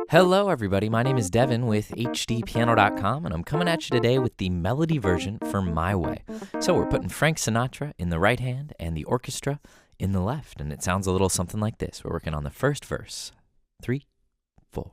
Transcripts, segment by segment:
Hello everybody, my name is Devin with HDpiano.com and I'm coming at you today with the melody version for My Way. So we're putting Frank Sinatra in the right hand and the orchestra in the left, and it sounds a little something like this. We're working on the first verse. 3, 4.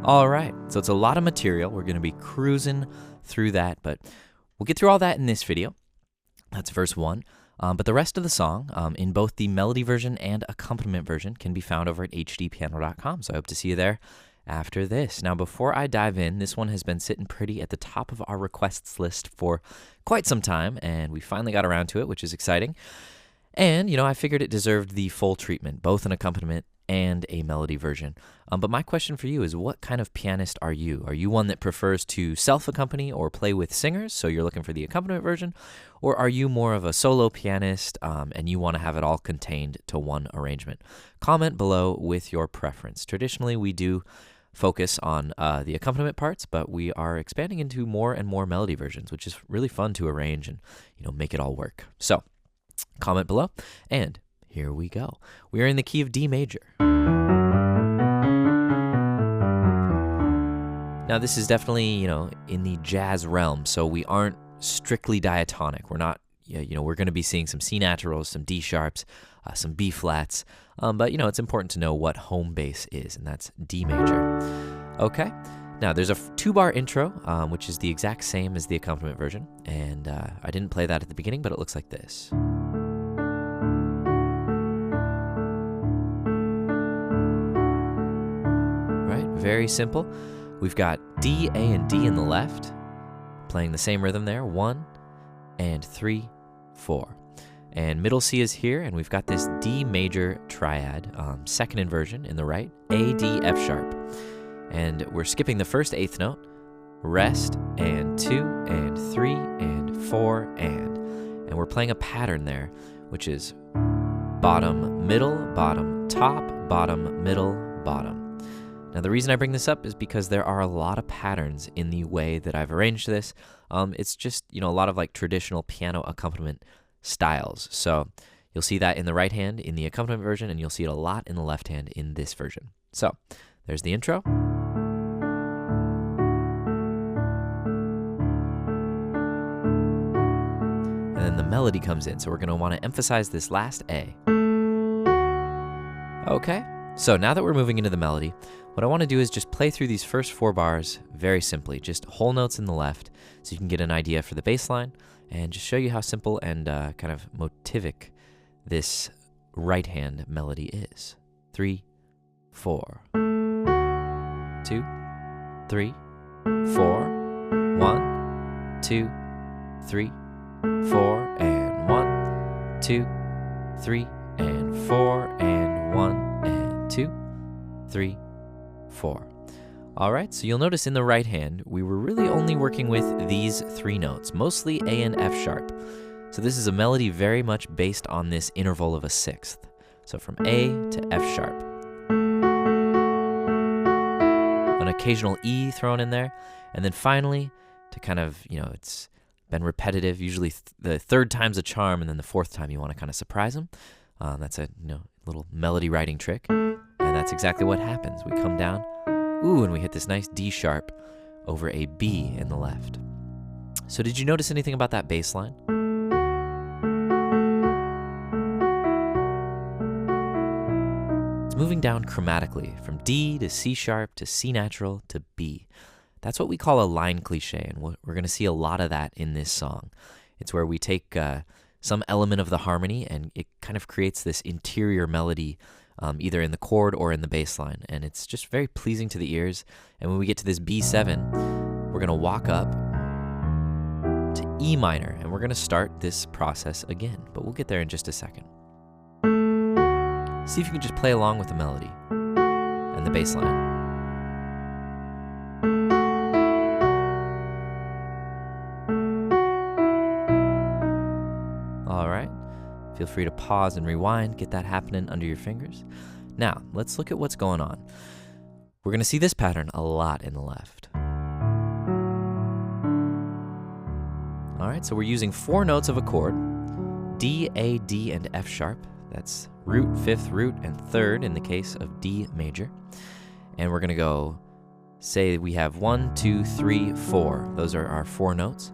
All right, so it's a lot of material. We're going to be cruising through that, but we'll get through all that in this video. That's verse 1. But the rest of the song, in both the melody version and accompaniment version, can be found over at HDpiano.com. So I hope to see you there after this. Now, before I dive in, this one has been sitting pretty at the top of our requests list for quite some time, and we finally got around to it, which is exciting. And, I figured it deserved the full treatment, both an accompaniment and a melody version. But my question for you is, what kind of pianist are you? Are you one that prefers to self-accompany or play with singers, so you're looking for the accompaniment version? Or are you more of a solo pianist and you want to have it all contained to one arrangement? Comment below with your preference. Traditionally, we do focus on the accompaniment parts, but we are expanding into more and more melody versions, which is really fun to arrange and make it all work. So comment below, and here we go. We are in the key of D major. Now this is definitely, in the jazz realm, so we aren't strictly diatonic. We're not, we're going to be seeing some C naturals, some D sharps, some B flats, but it's important to know what home base is, and that's D major. Okay, now there's a 2-bar intro, which is the exact same as the accompaniment version, and I didn't play that at the beginning, but it looks like this. Very simple. We've got D, A, and D in the left, playing the same rhythm there. 1 and 3, 4. And middle C is here, and we've got this D major triad, second inversion in the right, A, D, F sharp. And we're skipping the first 8th note, rest, and 2, and 3, and 4, and we're playing a pattern there, which is bottom, middle, bottom, top, bottom, middle, bottom. Now, the reason I bring this up is because there are a lot of patterns in the way that I've arranged this. It's just, a lot of like traditional piano accompaniment styles. So you'll see that in the right hand in the accompaniment version, and you'll see it a lot in the left hand in this version. So there's the intro. And then the melody comes in. So we're going to want to emphasize this last A. Okay. So now that we're moving into the melody, what I want to do is just play through these first 4 bars very simply, just whole notes in the left, so you can get an idea for the bass line, and just show you how simple and kind of motivic this right hand melody is. 3, 4. 2, 3, 4. 1, 2, 3, 4, and 1, 2, 3, and 4, and 1, 2, 3, 4. All right, so you'll notice in the right hand, we were really only working with these 3 notes, mostly A and F sharp. So this is a melody very much based on this interval of a 6th. So from A to F sharp. An occasional E thrown in there. And then finally, to kind of, it's been repetitive, usually the 3rd time's a charm, and then the 4th time you want to kind of surprise them. That's a little melody writing trick. And that's exactly what happens. We come down, and we hit this nice D sharp over a B in the left. So did you notice anything about that bass line? It's moving down chromatically from D to C sharp to C natural to B. That's what we call a line cliche, and we're going to see a lot of that in this song. It's where we take some element of the harmony, and it kind of creates this interior melody either in the chord or in the bass line, and it's just very pleasing to the ears. And when we get to this B7, we're going to walk up to E minor, and we're going to start this process again, but we'll get there in just a second. See if you can just play along with the melody and the bass line. All right. Feel free to pause and rewind, get that happening under your fingers. Now, let's look at what's going on. We're going to see this pattern a lot in the left. All right, so we're using 4 notes of a chord, D, A, D, and F sharp. That's root, 5th root, and 3rd in the case of D major. And we're going to go, say we have 1, 2, 3, 4. Those are our 4 notes.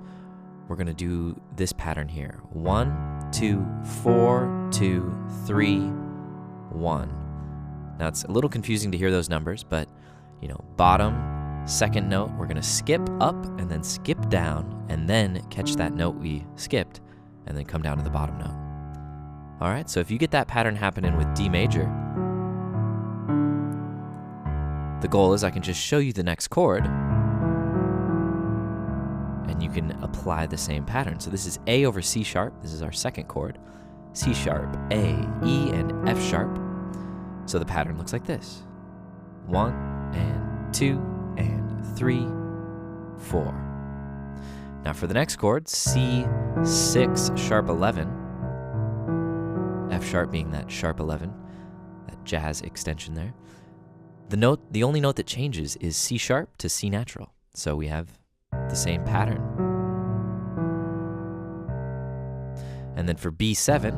We're going to do this pattern here. 1, 2, 4, 2, 3, 1. Now it's a little confusing to hear those numbers, but bottom, 2nd note, we're going to skip up and then skip down and then catch that note we skipped and then come down to the bottom note. All right, so if you get that pattern happening with D major, the goal is I can just show you the next chord and you can apply the same pattern. So this is A over C sharp. This is our 2nd chord. C sharp, A, E, and F sharp. So the pattern looks like this. 1 and 2 and 3, 4. Now for the next chord, C6 sharp 11. F sharp being that sharp 11, that jazz extension there. The only note that changes is C sharp to C natural. So we have the same pattern. And then for B7,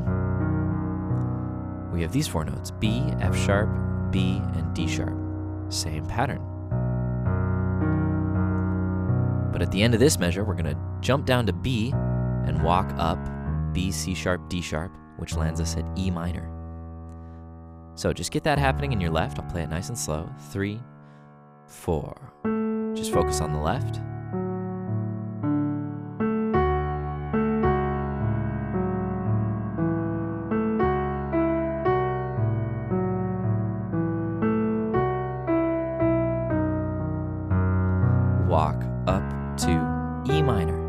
we have these 4 notes, B, F sharp, B, and D sharp. Same pattern. But at the end of this measure, we're going to jump down to B and walk up B, C sharp, D sharp, which lands us at E minor. So just get that happening in your left. I'll play it nice and slow. 3, 4. Just focus on the left. Walk up to E minor.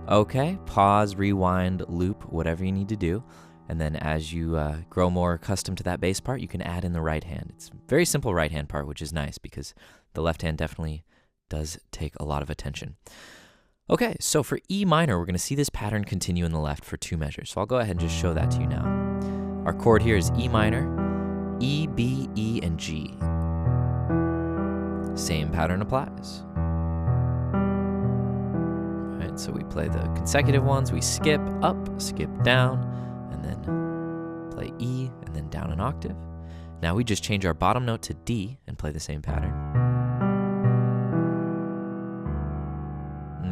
Okay, pause, rewind, loop, whatever you need to do. And then as you grow more accustomed to that bass part, you can add in the right hand. It's a very simple right hand part, which is nice because the left hand definitely does take a lot of attention. Okay, so for E minor, we're going to see this pattern continue in the left for 2 measures. So I'll go ahead and just show that to you now. Our chord here is E minor, E, B, E, and G. Same pattern applies. All right, so we play the consecutive ones. We skip up, skip down, and then play E, and then down an octave. Now we just change our bottom note to D and play the same pattern.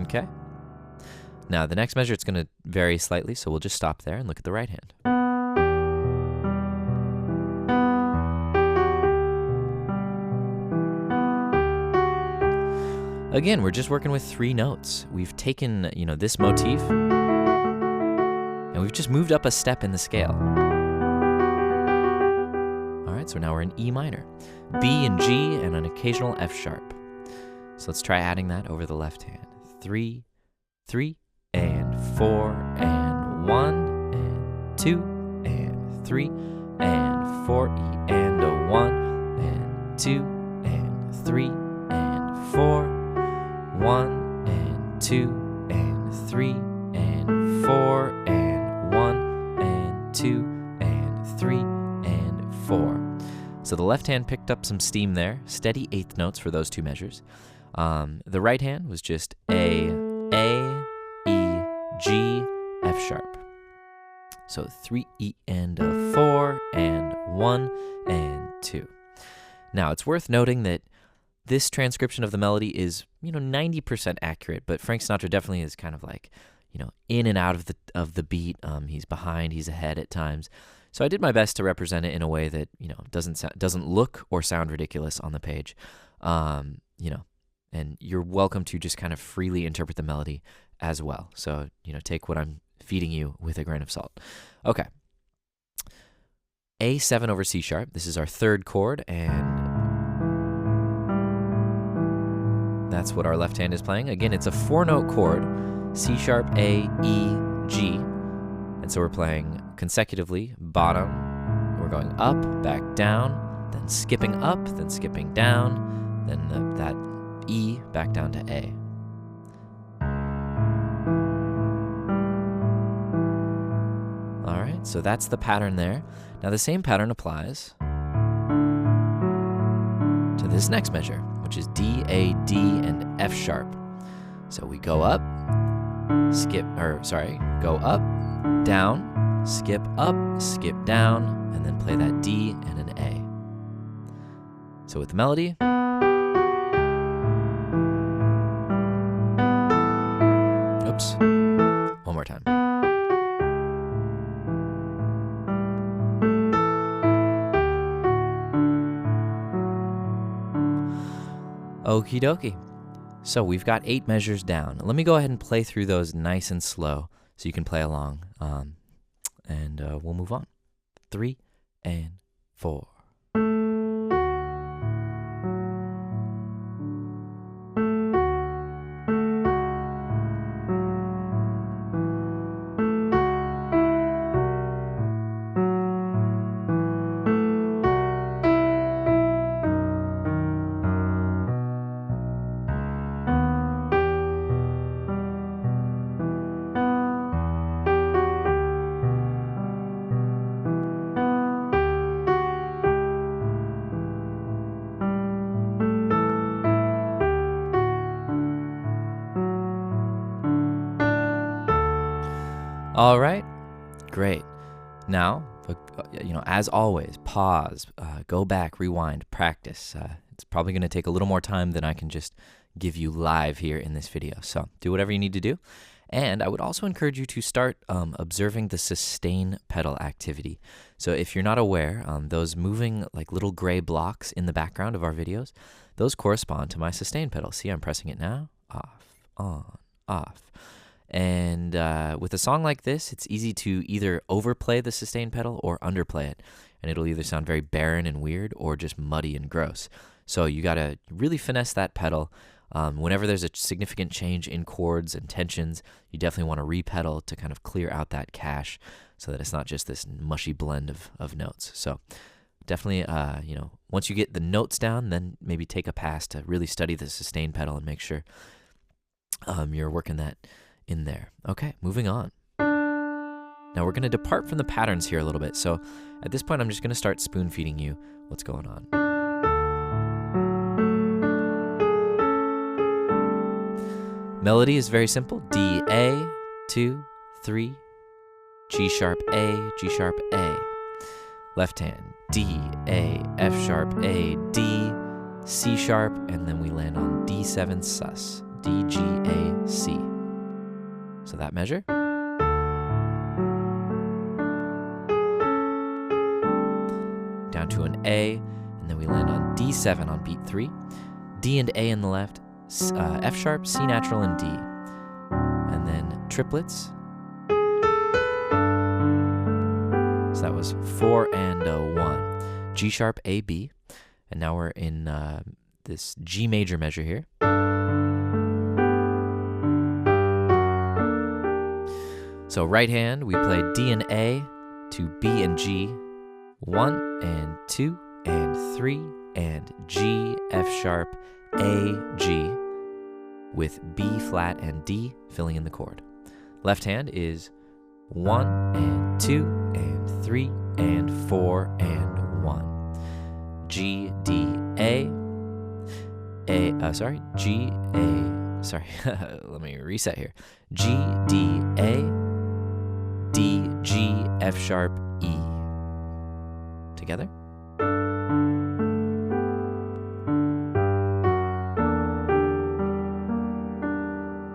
Okay. Now the next measure, it's going to vary slightly, so we'll just stop there and look at the right hand. Again, we're just working with 3 notes. We've taken, this motif, and we've just moved up a step in the scale. All right, so now we're in E minor. B and G and an occasional F sharp. So let's try adding that over the left hand. 3, 3, and 4, and 1, and 2, and 3, and 4, E, and a 1, and 2, and 3, and 4. 1 and 2 and 3 and 4 and 1 and 2 and 3 and 4. So the left hand picked up some steam there, steady 8th notes for those 2 measures. The right hand was just A, E, G, F sharp. So 3, E, and a 4 and 1 and 2. Now it's worth noting that this transcription of the melody is, 90% accurate, but Frank Sinatra definitely is kind of like, in and out of the beat. He's behind, he's ahead at times. So I did my best to represent it in a way that, doesn't look or sound ridiculous on the page. And you're welcome to just kind of freely interpret the melody as well. So, take what I'm feeding you with a grain of salt. Okay. A7 over C sharp. This is our third chord, and that's what our left hand is playing. Again, it's a 4-note chord, C sharp, A, E, G. And so we're playing consecutively, bottom, we're going up, back down, then skipping up, then skipping down, then that E back down to A. All right, so that's the pattern there. Now the same pattern applies to this next measure, which is D, A, D, and F sharp. So we go up, go up, down, skip up, skip down, and then play that D and an A. So with the melody, oops, one more time. Okie dokie. So we've got 8 measures down. Let me go ahead and play through those nice and slow so you can play along. And we'll move on. 3 and 4. All right, great. Now, as always, pause, go back, rewind, practice. It's probably going to take a little more time than I can just give you live here in this video. So do whatever you need to do. And I would also encourage you to start observing the sustain pedal activity. So if you're not aware, those moving like little gray blocks in the background of our videos, those correspond to my sustain pedal. See, I'm pressing it now. Off, on, off. And with a song like this, it's easy to either overplay the sustain pedal or underplay it. And it'll either sound very barren and weird or just muddy and gross. So you got to really finesse that pedal. Whenever there's a significant change in chords and tensions, you definitely want to re-pedal to kind of clear out that cache so that it's not just this mushy blend of notes. So definitely, once you get the notes down, then maybe take a pass to really study the sustain pedal and make sure you're working that in there. Okay, moving on. Now we're going to depart from the patterns here a little bit. So at this point, I'm just going to start spoon feeding you what's going on. Melody is very simple. D, A, 2, 3, G sharp, A, G sharp, A. Left hand, D, A, F sharp, A, D, C sharp, and then we land on D7 sus, D, G, A, C. So that measure. Down to an A, and then we land on D7 on beat 3. D and A in the left, F sharp, C natural, and D. And then triplets. So that was 4 and 1. G sharp, A, B. And now we're in this G major measure here. So right hand, we play D and A to B and G, 1 and 2 and 3 and G, F sharp, A, G, with B flat and D filling in the chord. Left hand is 1 and 2 and 3 and 4 and 1. G, D, A, G, A, let me reset here. G, D, A, D, G, F sharp, E. Together. All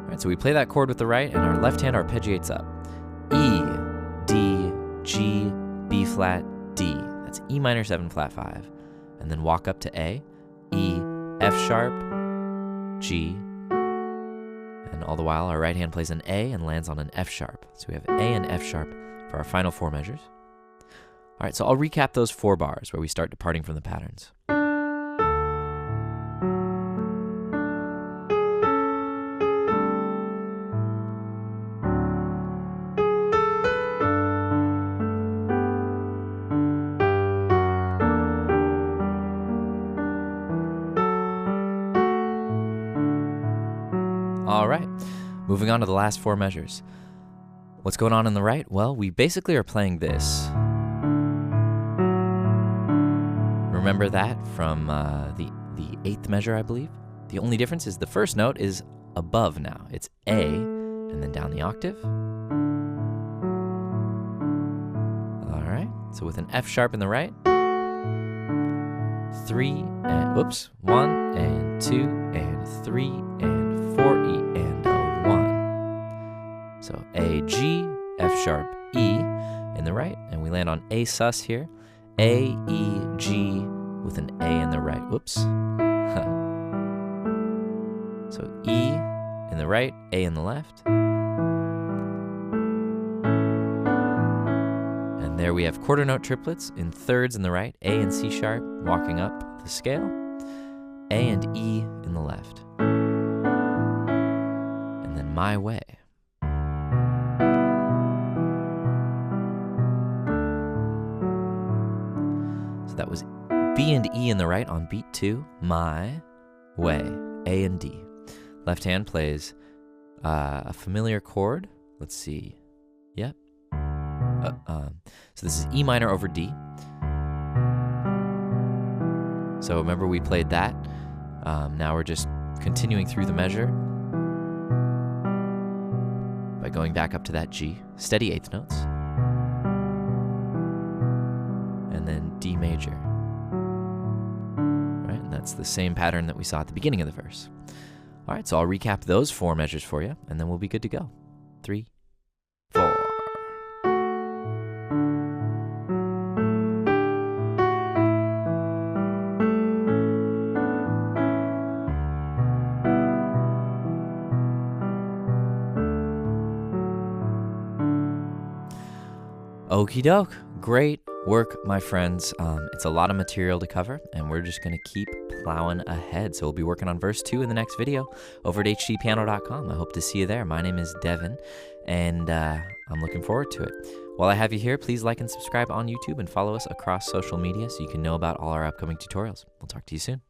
right, so we play that chord with the right, and our left hand arpeggiates up. E, D, G, B flat, D. That's E minor 7 flat 5. And then walk up to A, E, F sharp, G, And all the while, our right hand plays an A and lands on an F sharp. So we have A and F sharp for our final 4 measures. All right, so I'll recap those 4 bars where we start departing from the patterns. All right, moving on to the last 4 measures. What's going on the right? Well, we basically are playing this. Remember that from the 8th measure, I believe? The only difference is the first note is above now. It's A, and then down the octave. All right, so with an F sharp in the right, 3 and, whoops, 1 and 2 and 3 and 4 E and a 1. So A, G, F sharp, E in the right, and we land on A sus here. A, E, G with an A in the right. Whoops. So E in the right, A in the left. And there we have quarter note triplets in thirds in the right, A and C sharp walking up the scale, A and E in the left. And then My Way. So that was B and E in the right on beat 2, My Way, A and D. Left hand plays a familiar chord. Let's see. Yep. So this is E minor over D. So remember we played that. Now we're just continuing through the measure by going back up to that G. Steady 8th notes. And then D major. Right, and that's the same pattern that we saw at the beginning of the verse. All right, so I'll recap those 4 measures for you, and then we'll be good to go. 3, 4. Okie doke. Great work, my friends. It's a lot of material to cover, and we're just going to keep plowing ahead. So we'll be working on verse 2 in the next video over at HDpiano.com. I hope to see you there. My name is Devin, and I'm looking forward to it. While I have you here, please like and subscribe on YouTube and follow us across social media so you can know about all our upcoming tutorials. We'll talk to you soon.